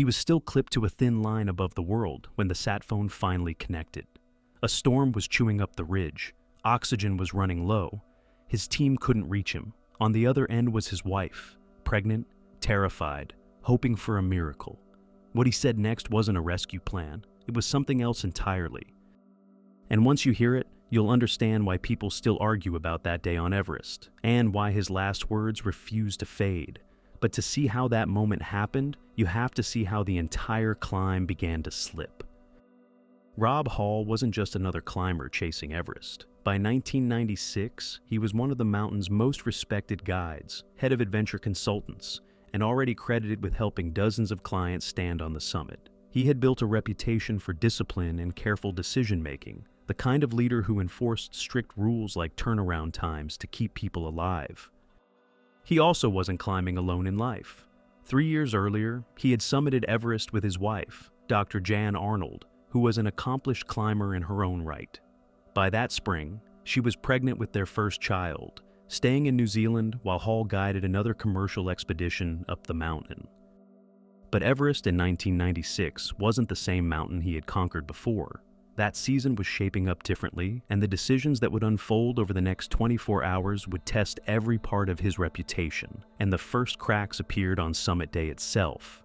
He was still clipped to a thin line above the world when the sat phone finally connected. A storm was chewing up the ridge. Oxygen was running low. His team couldn't reach him. On the other end was his wife, pregnant, terrified, hoping for a miracle. What he said next wasn't a rescue plan. It was something else entirely. And once you hear it, you'll understand why people still argue about that day on Everest, and why his last words refuse to fade. But to see how that moment happened, you have to see how the entire climb began to slip. Rob Hall wasn't just another climber chasing Everest. By 1996, he was one of the mountain's most respected guides, head of adventure consultants, and already credited with helping dozens of clients stand on the summit. He had built a reputation for discipline and careful decision-making, the kind of leader who enforced strict rules like turnaround times to keep people alive. He also wasn't climbing alone in life. 3 years earlier, he had summited Everest with his wife, Dr. Jan Arnold, who was an accomplished climber in her own right. By that spring, she was pregnant with their first child, staying in New Zealand while Hall guided another commercial expedition up the mountain. But Everest in 1996 wasn't the same mountain he had conquered before. That season was shaping up differently, and the decisions that would unfold over the next 24 hours would test every part of his reputation, and the first cracks appeared on summit day itself.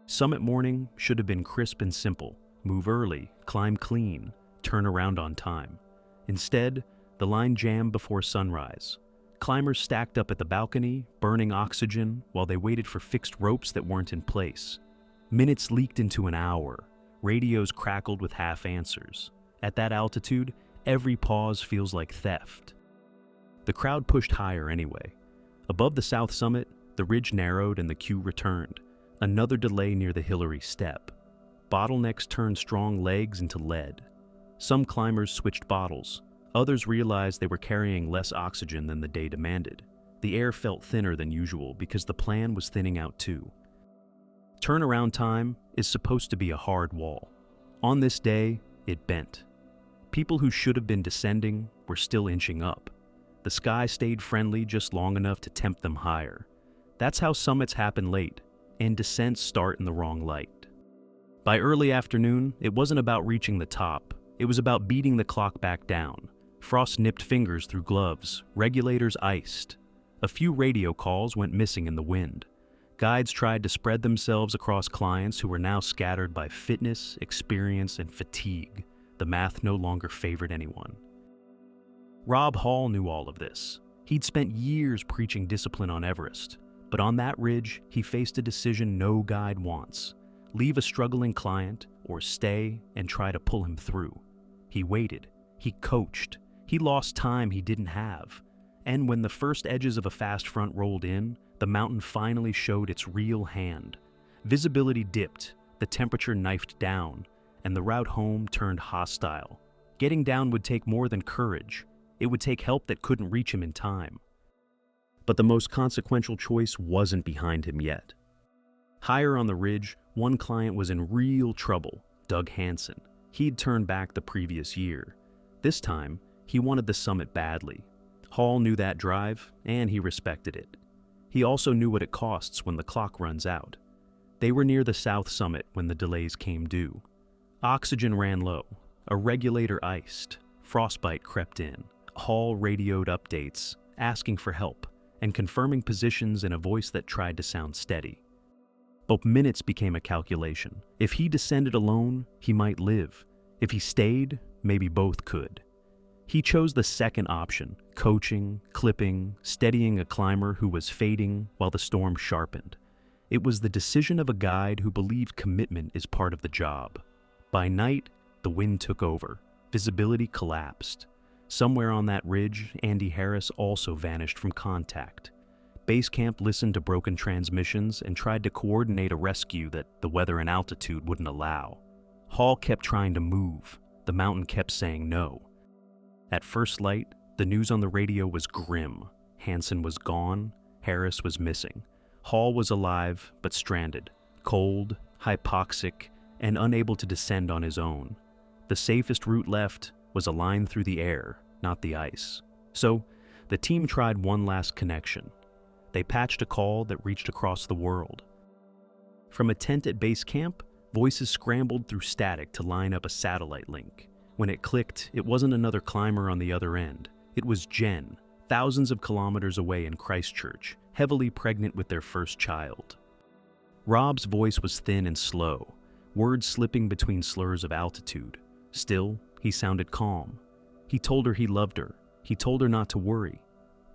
Summit morning should have been crisp and simple. Move early, climb clean, turn around on time. Instead, the line jammed before sunrise. Climbers stacked up at the balcony, burning oxygen, while they waited for fixed ropes that weren't in place. Minutes leaked into an hour. Radios crackled with half answers. At that altitude, every pause feels like theft. The crowd pushed higher anyway. Above the south summit, the ridge narrowed and the queue returned. Another delay near the Hillary Step. Bottlenecks turned strong legs into lead. Some climbers switched bottles. Others realized they were carrying less oxygen than the day demanded. The air felt thinner than usual because the plan was thinning out too. Turnaround time is supposed to be a hard wall. On this day, it bent. People who should have been descending were still inching up. The sky stayed friendly just long enough to tempt them higher. That's how summits happen late, and descents start in the wrong light. By early afternoon, it wasn't about reaching the top. It was about beating the clock back down. Frost nipped fingers through gloves, regulators iced. A few radio calls went missing in the wind. Guides tried to spread themselves across clients who were now scattered by fitness, experience, and fatigue. The math no longer favored anyone. Rob Hall knew all of this. He'd spent years preaching discipline on Everest, but on that ridge, he faced a decision no guide wants. Leave a struggling client, or stay and try to pull him through. He waited. He coached. He lost time he didn't have. And when the first edges of a fast front rolled in, the mountain finally showed its real hand. Visibility dipped, the temperature knifed down, and the route home turned hostile. Getting down would take more than courage. It would take help that couldn't reach him in time. But the most consequential choice wasn't behind him yet. Higher on the ridge, one client was in real trouble, Doug Hansen. He'd turned back the previous year. This time, he wanted the summit badly. Hall knew that drive, and he respected it. He also knew what it costs when the clock runs out. They were near the south summit when the delays came due. Oxygen ran low, a regulator iced, frostbite crept in. Hall radioed updates, asking for help, and confirming positions in a voice that tried to sound steady. But minutes became a calculation. If he descended alone, he might live. If he stayed, maybe both could. He chose the second option, coaching, clipping, steadying a climber who was fading while the storm sharpened. It was the decision of a guide who believed commitment is part of the job. By night, the wind took over. Visibility collapsed. Somewhere on that ridge, Andy Harris also vanished from contact. Base camp listened to broken transmissions and tried to coordinate a rescue that the weather and altitude wouldn't allow. Hall kept trying to move. The mountain kept saying no. At first light, the news on the radio was grim. Hansen was gone. Harris was missing. Hall was alive, but stranded, cold, hypoxic, and unable to descend on his own. The safest route left was a line through the air, not the ice. So, the team tried one last connection. They patched a call that reached across the world. From a tent at base camp, voices scrambled through static to line up a satellite link. When it clicked, it wasn't another climber on the other end. It was Jen, thousands of kilometers away in Christchurch, heavily pregnant with their first child. Rob's voice was thin and slow, words slipping between slurs of altitude. Still, he sounded calm. He told her he loved her. He told her not to worry.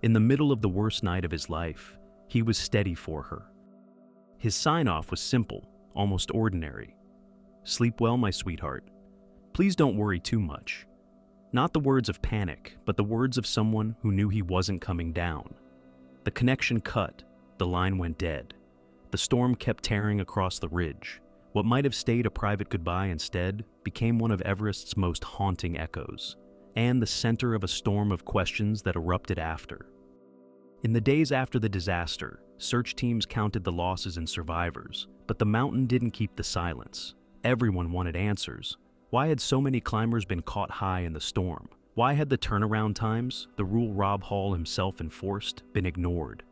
In the middle of the worst night of his life, he was steady for her. His sign-off was simple, almost ordinary. "Sleep well, my sweetheart. Please don't worry too much." Not the words of panic, but the words of someone who knew he wasn't coming down. The connection cut, the line went dead. The storm kept tearing across the ridge. What might have stayed a private goodbye instead became one of Everest's most haunting echoes, and the center of a storm of questions that erupted after. In the days after the disaster, search teams counted the losses and survivors, but the mountain didn't keep the silence. Everyone wanted answers. Why had so many climbers been caught high in the storm? Why had the turnaround times, the rule Rob Hall himself enforced, been ignored?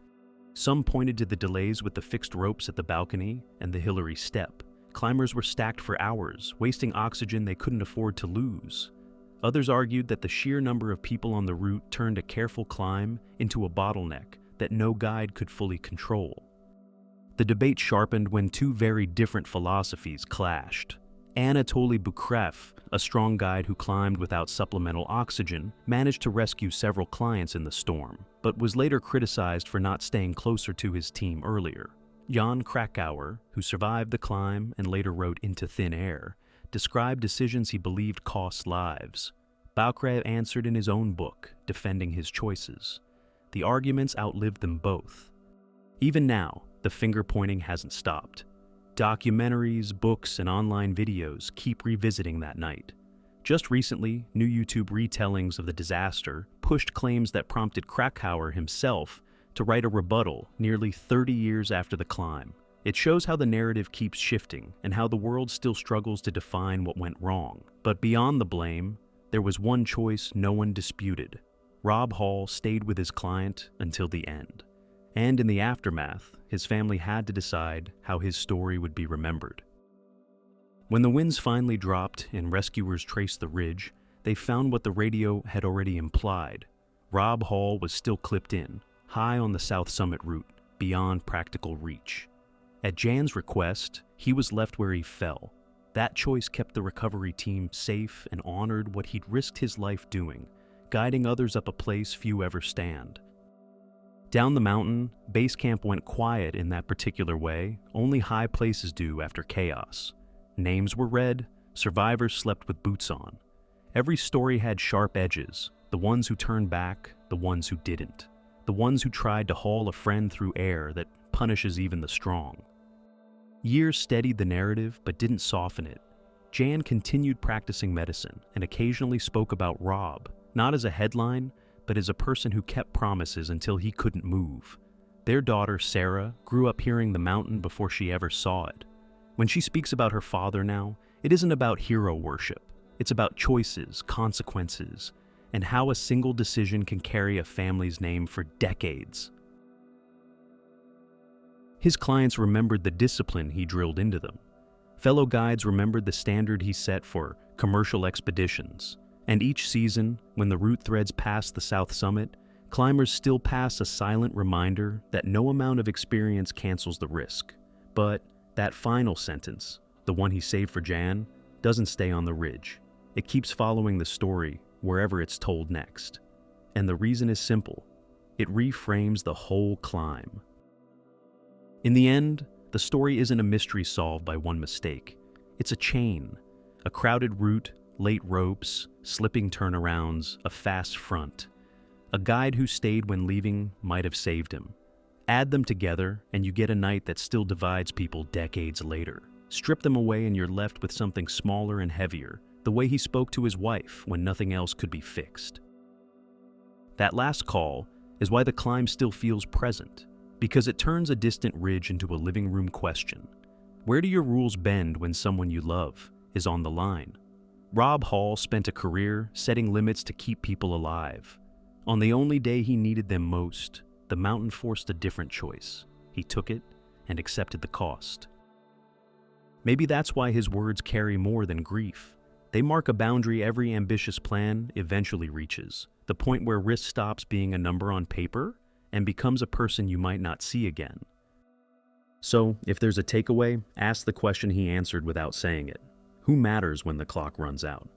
Some pointed to the delays with the fixed ropes at the balcony and the Hillary step. Climbers were stacked for hours, wasting oxygen they couldn't afford to lose. Others argued that the sheer number of people on the route turned a careful climb into a bottleneck that no guide could fully control. The debate sharpened when two very different philosophies clashed. Anatoly Bukrev, a strong guide who climbed without supplemental oxygen, managed to rescue several clients in the storm, but was later criticized for not staying closer to his team earlier. Jan Krakauer, who survived the climb and later wrote Into Thin Air, described decisions he believed cost lives. Bukrev answered in his own book, defending his choices. The arguments outlived them both. Even now, the finger-pointing hasn't stopped. Documentaries, books, and online videos keep revisiting that night. Just recently, new YouTube retellings of the disaster pushed claims that prompted Krakauer himself to write a rebuttal nearly 30 years after the climb. It shows how the narrative keeps shifting and how the world still struggles to define what went wrong. But beyond the blame, there was one choice no one disputed. Rob Hall stayed with his client until the end. And in the aftermath, his family had to decide how his story would be remembered. When the winds finally dropped and rescuers traced the ridge, they found what the radio had already implied. Rob Hall was still clipped in, high on the South Summit route, beyond practical reach. At Jan's request, he was left where he fell. That choice kept the recovery team safe and honored what he'd risked his life doing, guiding others up a place few ever stand. Down the mountain, base camp went quiet in that particular way only high places do after chaos. Names were read, survivors slept with boots on. Every story had sharp edges, the ones who turned back, the ones who didn't, the ones who tried to haul a friend through air that punishes even the strong. Years steadied the narrative but didn't soften it. Jan continued practicing medicine and occasionally spoke about Rob, not as a headline, but as a person who kept promises until he couldn't move. Their daughter, Sarah, grew up hearing the mountain before she ever saw it. When she speaks about her father now, it isn't about hero worship. It's about choices, consequences, and how a single decision can carry a family's name for decades. His clients remembered the discipline he drilled into them. Fellow guides remembered the standard he set for commercial expeditions. And each season, when the route threads past the South Summit, climbers still pass a silent reminder that no amount of experience cancels the risk. But that final sentence, the one he saved for Jan, doesn't stay on the ridge. It keeps following the story wherever it's told next. And the reason is simple. It reframes the whole climb. In the end, the story isn't a mystery solved by one mistake. It's a chain, a crowded route, late ropes, slipping turnarounds, a fast front. A guide who stayed when leaving might have saved him. Add them together, and you get a night that still divides people decades later. Strip them away and you're left with something smaller and heavier, the way he spoke to his wife when nothing else could be fixed. That last call is why the climb still feels present, because it turns a distant ridge into a living room question. Where do your rules bend when someone you love is on the line? Rob Hall spent a career setting limits to keep people alive. On the only day he needed them most, the mountain forced a different choice. He took it and accepted the cost. Maybe that's why his words carry more than grief. They mark a boundary every ambitious plan eventually reaches, the point where risk stops being a number on paper and becomes a person you might not see again. So, if there's a takeaway, ask the question he answered without saying it. Who matters when the clock runs out?